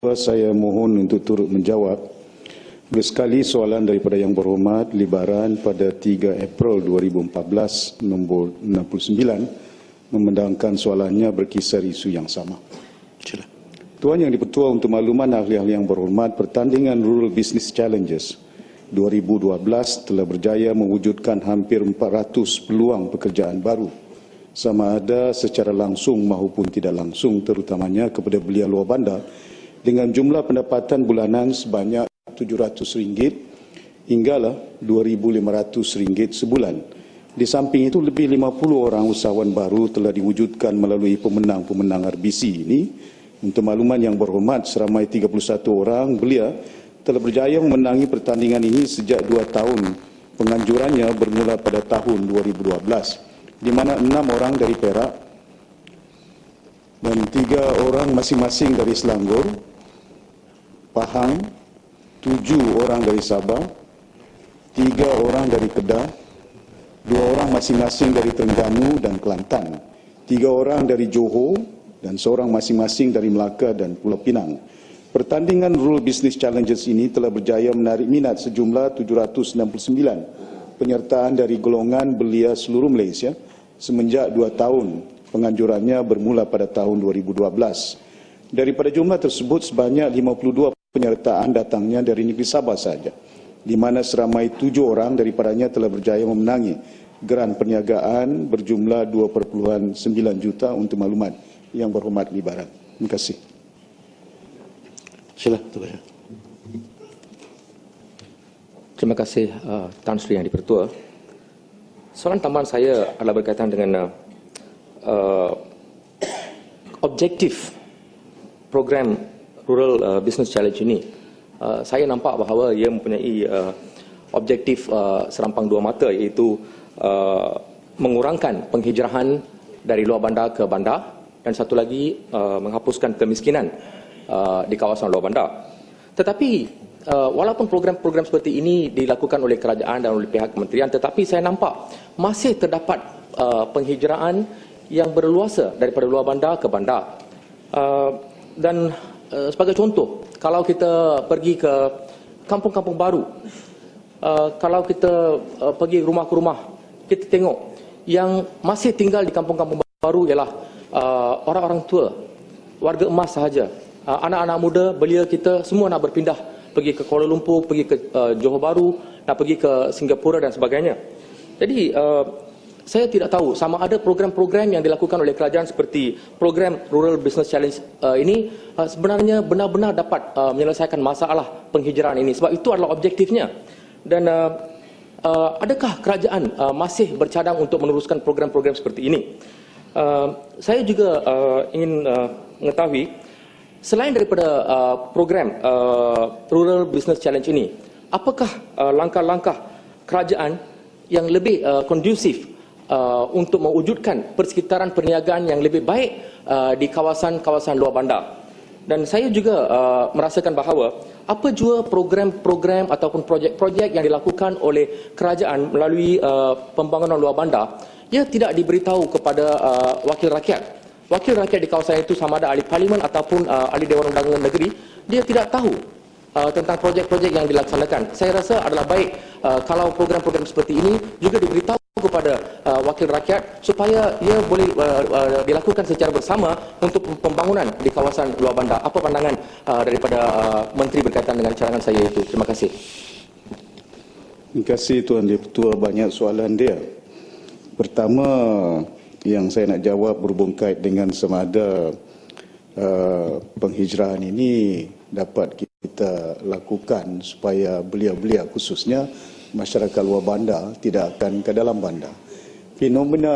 Saya mohon untuk turut menjawab sekali soalan daripada Yang Berhormat Libaran pada 3 April 2014 nombor 69 memandangkan soalannya berkisar isu yang sama. Tuan Yang di-Pertua, untuk makluman ahli-ahli Yang Berhormat, pertandingan Rural Business Challenges 2012 telah berjaya mewujudkan hampir 400 peluang pekerjaan baru, sama ada secara langsung maupun tidak langsung, terutamanya kepada belia luar bandar, dengan jumlah pendapatan bulanan sebanyak RM700 hinggalah RM2,500 sebulan. Di samping itu, lebih 50 orang usahawan baru telah diwujudkan melalui pemenang-pemenang RBC ini. Untuk makluman Yang Berhormat, seramai 31 orang belia telah berjaya memenangi pertandingan ini sejak 2 tahun penganjurannya bermula pada tahun 2012, di mana 6 orang dari Perak dan 3 orang masing-masing dari Selangor, Pahang, 7 orang dari Sabah, 3 orang dari Kedah, 2 orang masing-masing dari Terengganu dan Kelantan, 3 orang dari Johor dan seorang masing-masing dari Melaka dan Pulau Pinang. Pertandingan Rural Business Challenges ini telah berjaya menarik minat sejumlah 769 penyertaan dari golongan belia seluruh Malaysia semenjak 2 tahun penganjurannya bermula pada tahun 2012. Daripada jumlah tersebut, sebanyak 52 penyertaan datangnya dari negeri Sabah sahaja, di mana seramai 7 orang daripadanya telah berjaya memenangi geran perniagaan berjumlah 2.9 juta untuk maklumat Yang Berhormat Libaran. Terima kasih. Silakan. Terima kasih Tan Sri Yang di-Pertua. Soalan tambahan saya adalah berkaitan dengan objektif program Rural Business Challenge ini. Saya nampak bahawa ia mempunyai objektif serampang 2 mata, iaitu mengurangkan penghijrahan dari luar bandar ke bandar, dan satu lagi menghapuskan kemiskinan di kawasan luar bandar. Tetapi walaupun program-program seperti ini dilakukan oleh kerajaan dan oleh pihak kementerian, tetapi saya nampak masih terdapat penghijraan yang berleluasa daripada luar bandar ke bandar. Dan sebagai contoh, kalau kita pergi ke kampung-kampung baru, kalau kita pergi rumah ke rumah, kita tengok yang masih tinggal di kampung-kampung baru ialah orang-orang tua, warga emas sahaja. Anak-anak muda, belia kita semua nak berpindah pergi ke Kuala Lumpur, pergi ke Johor Bahru, nak pergi ke Singapura dan sebagainya. Jadi saya tidak tahu sama ada program-program yang dilakukan oleh kerajaan seperti program Rural Business Challenge ini sebenarnya benar-benar dapat menyelesaikan masalah penghijraan ini, sebab itu adalah objektifnya. Dan adakah kerajaan masih bercadang untuk meneruskan program-program seperti ini? Saya juga ingin mengetahui, selain daripada program Rural Business Challenge ini, apakah langkah-langkah kerajaan yang lebih kondusif untuk mewujudkan persekitaran perniagaan yang lebih baik di kawasan-kawasan luar bandar? Dan saya juga merasakan bahawa apa jua program-program ataupun projek-projek yang dilakukan oleh kerajaan melalui pembangunan luar bandar, ia tidak diberitahu kepada wakil rakyat. Wakil rakyat di kawasan itu, sama ada ahli parlimen ataupun ahli Dewan Undangan Negeri, dia tidak tahu tentang projek-projek yang dilaksanakan. Saya rasa adalah baik kalau program-program seperti ini juga diberitahu kepada wakil rakyat supaya ia boleh dilakukan secara bersama untuk pembangunan di kawasan luar bandar. Apa pandangan daripada Menteri berkaitan dengan cadangan saya itu? Terima kasih. Terima kasih Tuan Di-Pertua, banyak soalan dia. Pertama yang saya nak jawab berhubung kait dengan sama ada penghijrahan ini dapat kita lakukan supaya belia-belia, khususnya masyarakat luar bandar, tidak akan ke dalam bandar. Fenomena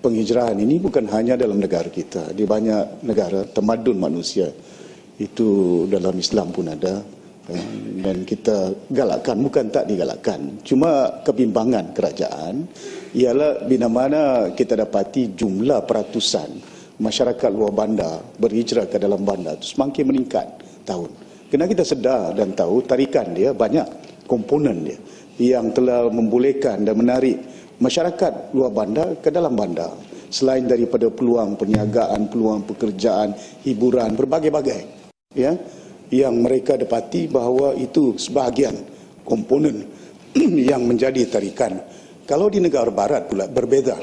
penghijrahan ini bukan hanya dalam negara kita, di banyak negara tamadun manusia. Itu dalam Islam pun ada, dan kita galakkan, bukan tak digalakkan. Cuma kebimbangan kerajaan ialah bila mana kita dapati jumlah peratusan masyarakat luar bandar berhijrah ke dalam bandar itu semakin meningkat tahun. Kena kita sedar dan tahu tarikan dia banyak komponen dia yang telah membolehkan dan menarik masyarakat luar bandar ke dalam bandar. Selain daripada peluang perniagaan, peluang pekerjaan, hiburan, berbagai-bagai. ya, yang mereka dapati bahawa itu sebahagian komponen yang menjadi tarikan. Kalau di negara barat pula berbeza.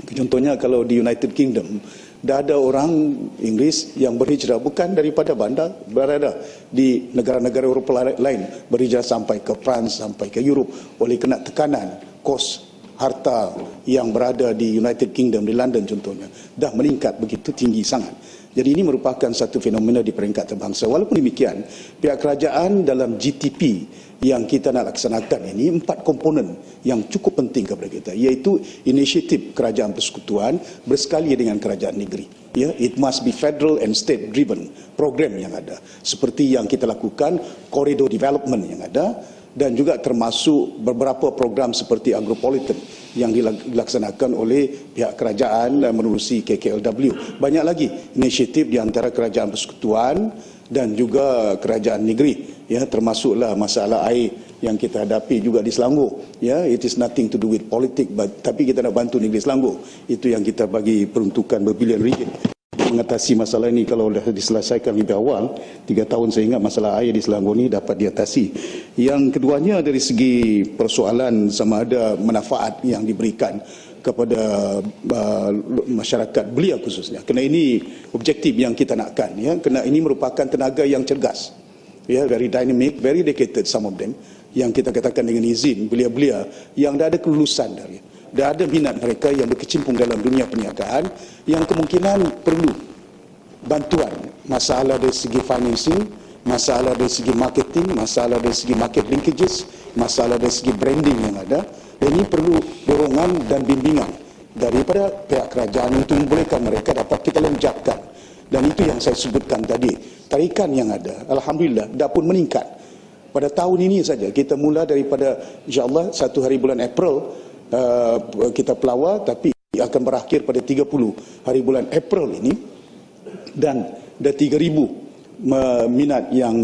Contohnya kalau di United Kingdom, dah ada orang Inggeris yang berhijrah bukan daripada bandar, berada di negara-negara Eropah lain, berhijrah sampai ke France, sampai ke Europe oleh kena tekanan kos harta yang berada di United Kingdom, di London contohnya, dah meningkat begitu tinggi sangat. Jadi ini merupakan satu fenomena di peringkat terbangsa. Walaupun demikian, pihak kerajaan dalam GTP yang kita nak laksanakan ini 4 komponen yang cukup penting kepada kita, iaitu inisiatif kerajaan persekutuan bersekali dengan kerajaan negeri. Ya, it must be federal and state driven program yang ada. Seperti yang kita lakukan, corridor development yang ada, dan juga termasuk beberapa program seperti agropolitan yang dilaksanakan oleh pihak kerajaan menerusi KKLW. Banyak lagi inisiatif di antara kerajaan persekutuan dan juga kerajaan negeri, ya, termasuklah masalah air yang kita hadapi juga di Selangor. Ya, it is nothing to do with politik, tapi kita nak bantu negeri Selangor. Itu yang kita bagi peruntukan berbilion ringgit mengatasi masalah ini. Kalau dah diselesaikan lebih awal, 3 tahun saya ingat masalah air di Selangor ini dapat diatasi. Yang keduanya dari segi persoalan sama ada manfaat yang diberikan kepada masyarakat belia khususnya. Kerana ini objektif yang kita nakkan, ya. Kerana ini merupakan tenaga yang cergas, ya, very dynamic, very dedicated some of them, yang kita katakan dengan izin belia-belia yang dah ada kelulusan dari, dah ada minat mereka yang berkecimpung dalam dunia perniagaan, yang kemungkinan perlu bantuan masalah dari segi financing, masalah dari segi marketing, masalah dari segi market linkages, masalah dari segi branding yang ada. Dan ini perlu dorongan dan bimbingan daripada pihak kerajaan untuk membolehkan mereka dapat kita lenjakkan. Dan itu yang saya sebutkan tadi, tarikan yang ada, alhamdulillah dah pun meningkat. Pada tahun ini saja kita mula daripada insya-Allah 1 hari bulan April kita pelawar, tapi akan berakhir pada 30 hari bulan April ini, dan dah 3,000 minat yang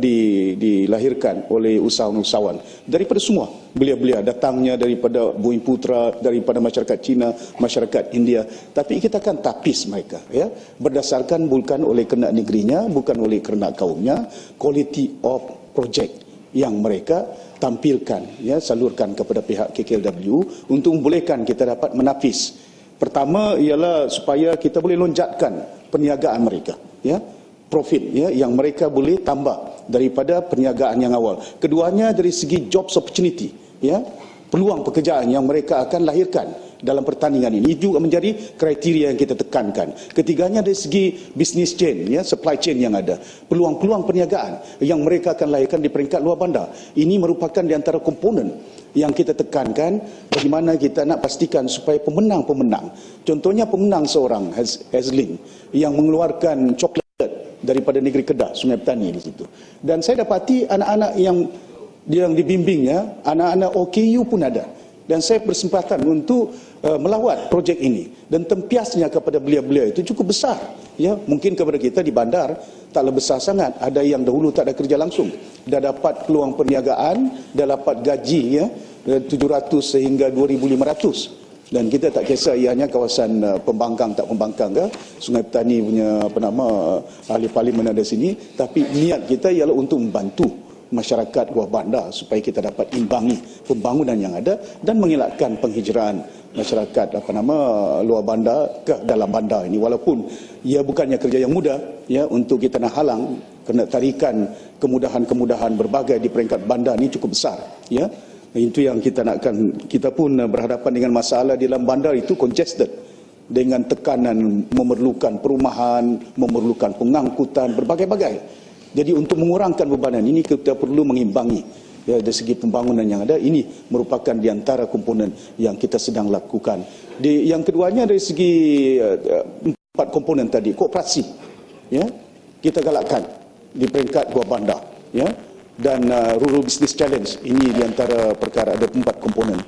dilahirkan oleh usahawan-usahawan daripada semua belia-belia, datangnya daripada Bumi Putra, daripada masyarakat Cina, masyarakat India. Tapi kita akan tapis mereka, ya, berdasarkan bukan oleh kehendak negerinya, bukan oleh kehendak kaumnya, quality of project yang mereka tampilkan, ya, salurkan kepada pihak KKLW untuk membolehkan kita dapat menapis. Pertama ialah supaya kita boleh lonjatkan perniagaan mereka, ya, profit, ya, yang mereka boleh tambah daripada perniagaan yang awal. Keduanya dari segi jobs opportunity, ya, peluang pekerjaan yang mereka akan lahirkan dalam pertandingan ini juga menjadi kriteria yang kita tekankan. Ketiganya dari segi business chain, ya, supply chain yang ada, peluang-peluang perniagaan yang mereka akan lahirkan di peringkat luar bandar. Ini merupakan di antara komponen yang kita tekankan bagaimana kita nak pastikan supaya pemenang-pemenang, contohnya pemenang seorang Hazlin yang mengeluarkan coklat daripada negeri Kedah, Sungai Petani di situ. Dan saya dapati anak-anak yang dibimbingnya, anak-anak OKU pun ada. Dan saya bersempatan untuk melawat projek ini, dan tempiasnya kepada belia-belia itu cukup besar, ya. Mungkin kepada kita di bandar taklah besar sangat, ada yang dahulu tak ada kerja langsung, dah dapat peluang perniagaan, dah dapat gaji, ya, 700 sehingga 2,500. Dan kita tak kisah ianya kawasan pembangkang tak pembangkang ke, Sungai Petani punya ahli parlimen ada sini, tapi niat kita ialah untuk membantu masyarakat luar bandar supaya kita dapat imbangi pembangunan yang ada dan mengelakkan penghijraan masyarakat luar bandar ke dalam bandar ini. Walaupun ia bukannya kerja yang mudah, ya, untuk kita nak halang kena tarikan kemudahan-kemudahan berbagai di peringkat bandar ini cukup besar, ya. Itu yang kita nakkan. Kita pun berhadapan dengan masalah di dalam bandar itu congested, dengan tekanan memerlukan perumahan, memerlukan pengangkutan berbagai-bagai. Jadi untuk mengurangkan bebanan ini kita perlu mengimbangi, ya, dari segi pembangunan yang ada. Ini merupakan di antara komponen yang kita sedang lakukan. Yang keduanya dari segi 4 komponen tadi, koperasi, ya, kita galakkan di peringkat luar bandar, ya. Dan Rural Business Challenge ini di antara perkara, ada 4 komponen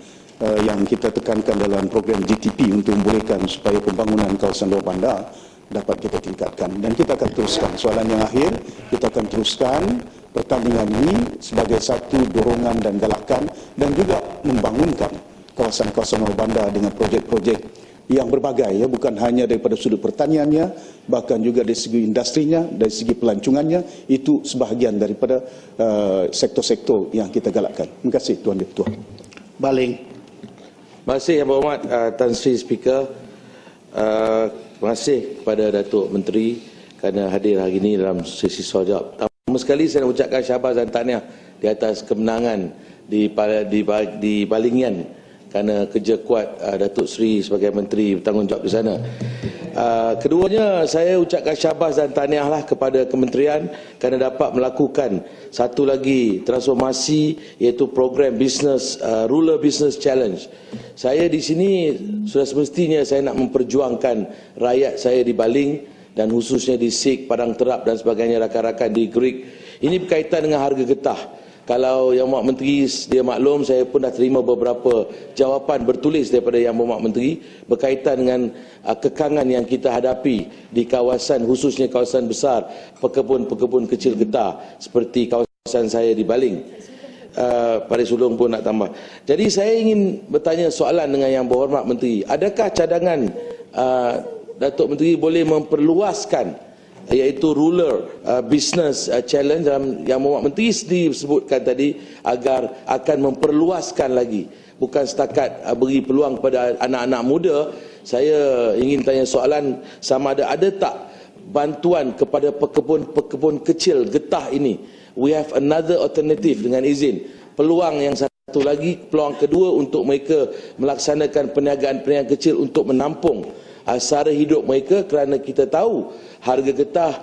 yang kita tekankan dalam program GTP untuk membolehkan supaya pembangunan kawasan luar bandar dapat kita tingkatkan. Dan kita akan teruskan, soalan yang akhir, kita akan teruskan pertandingan ini sebagai satu dorongan dan galakan, dan juga membangunkan kawasan-kawasan luar bandar dengan projek-projek yang berbagai, ya, bukan hanya daripada sudut pertaniannya, bahkan juga dari segi industrinya, dari segi pelancongannya. Itu sebahagian daripada sektor-sektor yang kita galakkan. Terima kasih Tuan Ketua. Baling. Terima kasih Yang Berhormat Tan Sri Speaker. Terima kasih kepada Datuk Menteri kerana hadir hari ini dalam sesi soal jawab. Pertama sekali saya nak ucapkan syabas dan tahniah di atas kemenangan di Balingian kerana kerja kuat Datuk Seri sebagai Menteri bertanggungjawab di sana. Keduanya, saya ucapkan syabas dan tahniahlah kepada kementerian kerana dapat melakukan satu lagi transformasi, iaitu program business Rural Business Challenge. Saya di sini sudah semestinya saya nak memperjuangkan rakyat saya di Baling dan khususnya di Sik, Padang Terap dan sebagainya, rakan-rakan di Gerik. Ini berkaitan dengan harga getah. Kalau Yang Berhormat Menteri dia maklum, saya pun dah terima beberapa jawapan bertulis daripada Yang Berhormat Menteri berkaitan dengan kekangan yang kita hadapi di kawasan, khususnya kawasan besar, pekebun-pekebun kecil getah seperti kawasan saya di Baling. Pada sulung pun nak tambah. Jadi saya ingin bertanya soalan dengan Yang Berhormat Menteri. Adakah cadangan Datuk Menteri boleh memperluaskan iaitu Rural Business Challenge dalam Yang Berhormat Menteri sendiri sebutkan tadi, agar akan memperluaskan lagi, bukan setakat beri peluang kepada anak-anak muda. Saya ingin tanya soalan, sama ada tak bantuan kepada pekebun-pekebun kecil getah ini. We have another alternative, dengan izin, peluang yang satu lagi, peluang kedua untuk mereka melaksanakan perniagaan-perniagaan kecil untuk menampung sara hidup mereka, kerana kita tahu harga getah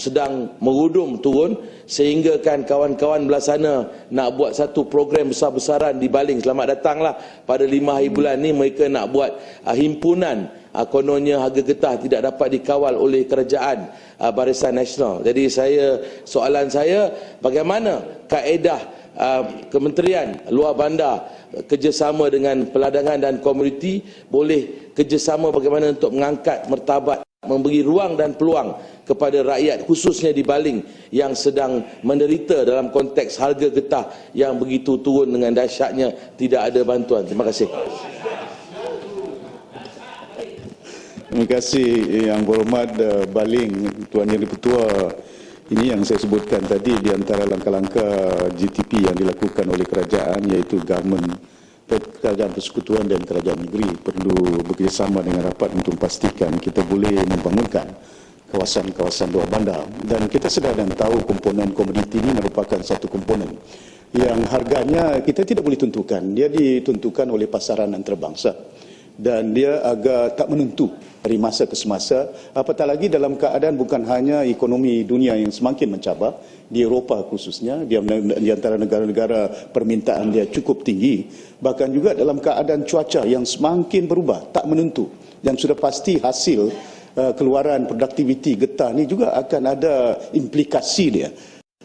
sedang merudum turun, sehingga kan kawan-kawan belah sana nak buat satu program besar-besaran di Baling. Selamat datanglah pada 5 hari bulan ni, mereka nak buat himpunan. Kononnya harga getah tidak dapat dikawal oleh kerajaan Barisan Nasional. Jadi soalan saya, bagaimana kaedah Kementerian Luar Bandar kerjasama dengan peladangan dan komuniti boleh kerjasama bagaimana untuk mengangkat martabat, memberi ruang dan peluang kepada rakyat khususnya di Baling yang sedang menderita dalam konteks harga getah yang begitu turun dengan dahsyatnya, tidak ada bantuan. Terima kasih. Terima kasih Yang Berhormat Baling, Tuan Yang Di-Pertua. Ini yang saya sebutkan tadi di antara langkah-langkah GTP yang dilakukan oleh kerajaan, iaitu kerajaan persekutuan dan kerajaan negeri perlu bekerjasama dengan rapat untuk memastikan kita boleh membangunkan kawasan-kawasan luar bandar. Dan kita sedar dan tahu komponen komoditi ini merupakan satu komponen yang harganya kita tidak boleh tentukan. Dia ditentukan oleh pasaran antarabangsa dan dia agak tak menentu dari masa ke semasa, apatah lagi dalam keadaan bukan hanya ekonomi dunia yang semakin mencabar, di Eropah khususnya, di antara negara-negara permintaan dia cukup tinggi, bahkan juga dalam keadaan cuaca yang semakin berubah, tak menentu, dan sudah pasti hasil keluaran produktiviti getah ni juga akan ada implikasi dia.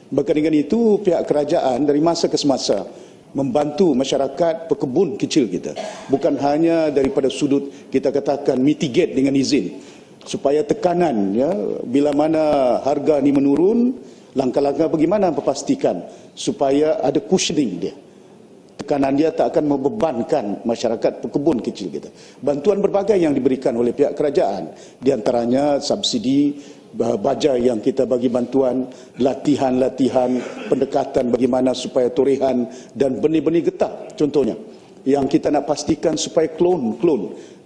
Bahkan dengan itu, pihak kerajaan dari masa ke semasa membantu masyarakat pekebun kecil kita, bukan hanya daripada sudut kita katakan mitigate dengan izin, supaya tekanan, ya, bila mana harga ni menurun, langkah-langkah bagaimana memastikan supaya ada cushioning dia, tekanan dia tak akan membebankan masyarakat pekebun kecil kita. Bantuan berbagai yang diberikan oleh pihak kerajaan, di antaranya subsidi baja yang kita bagi bantuan, latihan-latihan, pendekatan bagaimana supaya torehan dan benih-benih getah contohnya, yang kita nak pastikan supaya klon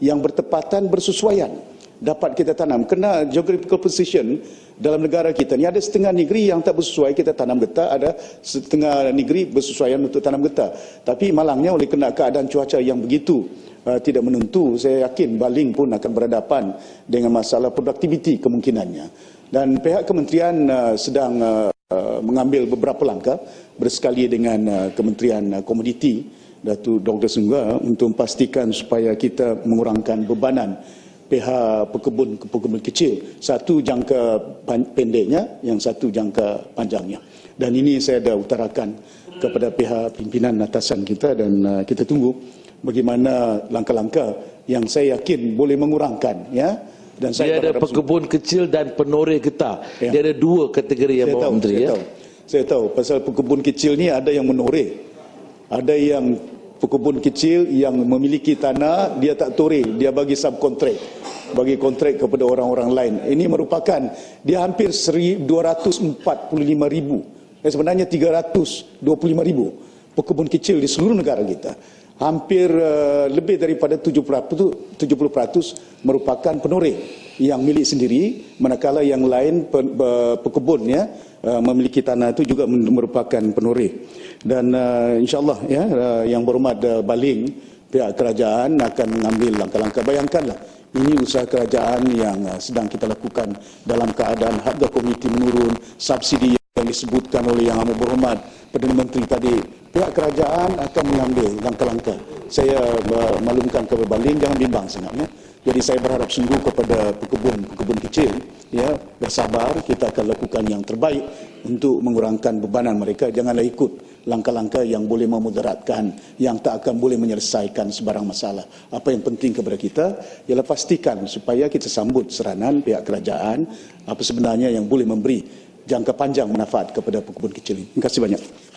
yang bertepatan, bersesuaian dapat kita tanam. Kena geographical position dalam negara kita ni, ada setengah negeri yang tak bersesuai kita tanam getah, ada setengah negeri bersesuaian untuk tanam getah. Tapi malangnya oleh kena keadaan cuaca yang begitu tidak menentu, saya yakin Baling pun akan berhadapan dengan masalah produktiviti kemungkinannya. Dan pihak kementerian sedang mengambil beberapa langkah bersekali dengan Kementerian Komoditi, Datuk Dr. Sungga, untuk memastikan supaya kita mengurangkan bebanan pihak pekebun kecil. Satu jangka pendeknya, yang satu jangka panjangnya. Dan ini saya dah utarakan kepada pihak pimpinan atasan kita, dan kita tunggu bagaimana langkah-langkah yang saya yakin boleh mengurangkan, ya. Dan saya ada pekebun kecil dan penoreh getah. Ya. Dia ada dua kategori yang Bapak Menteri. Saya tahu pasal pekebun kecil ni, ada yang menoreh, ada yang pekebun kecil yang memiliki tanah, dia tak toreh, dia bagi subkontrak, bagi kontrak kepada orang-orang lain. Ini merupakan, dia hampir 245,000, sebenarnya 325,000 pekebun kecil di seluruh negara kita. Hampir lebih daripada 70% merupakan penoreh yang milik sendiri, manakala yang lain pekebunnya memiliki tanah itu juga merupakan penoreh. Dan insyaAllah ya, yang berhormat Baling, pihak kerajaan akan mengambil langkah-langkah. Bayangkanlah, ini usaha kerajaan yang sedang kita lakukan dalam keadaan harga komoditi menurun, subsidi yang disebutkan oleh Yang Amat Berhormat Perdana Menteri tadi. Pihak kerajaan akan mengambil langkah-langkah. Saya maklumkan kepada Baling, jangan bimbang sangatnya. Jadi saya berharap sungguh kepada pekebun kecil, ya, bersabar, kita akan lakukan yang terbaik untuk mengurangkan bebanan mereka. Janganlah ikut langkah-langkah yang boleh memudaratkan, yang tak akan boleh menyelesaikan sebarang masalah. Apa yang penting kepada kita ialah pastikan supaya kita sambut seranan pihak kerajaan, apa sebenarnya yang boleh memberi jangka panjang manfaat kepada pekebun kecil ini. Terima kasih banyak.